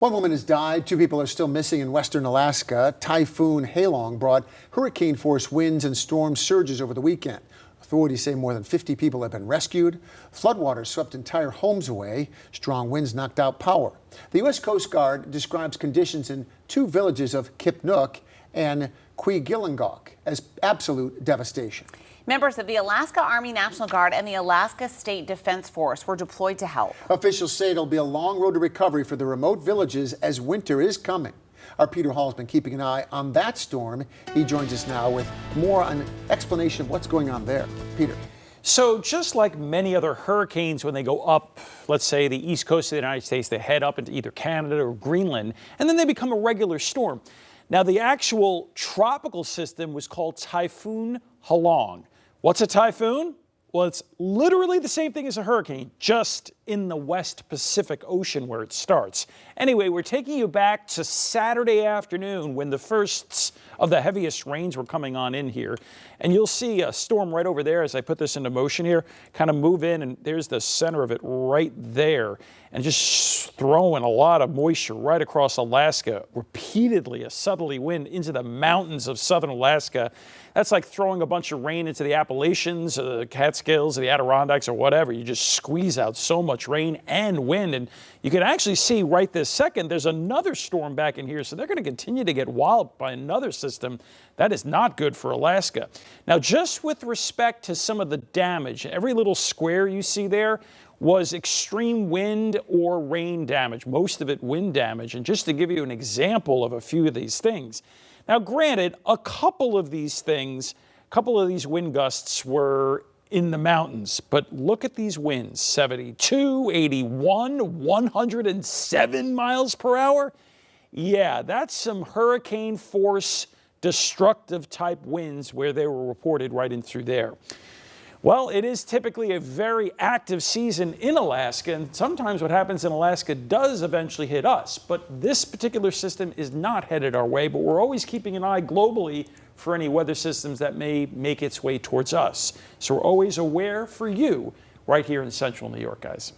One woman has died. Two people are still missing in western Alaska. Typhoon Halong brought hurricane-force winds and storm surges over the weekend. Authorities say more than 50 people have been rescued. Floodwaters swept entire homes away. Strong winds knocked out power. The U.S. Coast Guard describes conditions in two villages of Kipnuk and Quigillingok as absolute devastation. Members of the Alaska Army National Guard and the Alaska State Defense Force were deployed to help. Officials say it'll be a long road to recovery for the remote villages as winter is coming. Our Peter Hall has been keeping an eye on that storm. He joins us now with more on explanation of what's going on there. Peter. So just like many other hurricanes, when they go up, let's say the east coast of the United States, they head up into either Canada or Greenland, and then they become a regular storm. Now, the actual tropical system was called Typhoon Halong. What's a typhoon? Well, it's literally the same thing as a hurricane, just in the West Pacific Ocean where it starts. Anyway, we're taking you back to Saturday afternoon when the firsts of the heaviest rains were coming on in here. And you'll see a storm right over there as I put this into motion here, kind of move in, and there's the center of it right there. And just throwing a lot of moisture right across Alaska, repeatedly a southerly wind into the mountains of southern Alaska. That's like throwing a bunch of rain into the Appalachians, the Catskills, the Adirondacks, or whatever. You just squeeze out so much rain and wind. And you can actually see right this second, there's another storm back in here. So they're going to continue to get walloped by another system. That is not good for Alaska. Now, just with respect to some of the damage, every little square you see there was extreme wind or rain damage, most of it wind damage. And just to give you an example of a few of these things. Now, granted, a couple of these wind gusts were in the mountains, but look at these winds, 72, 81, 107 miles per hour. Yeah, that's some hurricane force destructive type winds where they were reported right in through there. Well, it is typically a very active season in Alaska, and sometimes what happens in Alaska does eventually hit us. But this particular system is not headed our way, but we're always keeping an eye globally for any weather systems that may make its way towards us. So we're always aware for you right here in central New York, guys.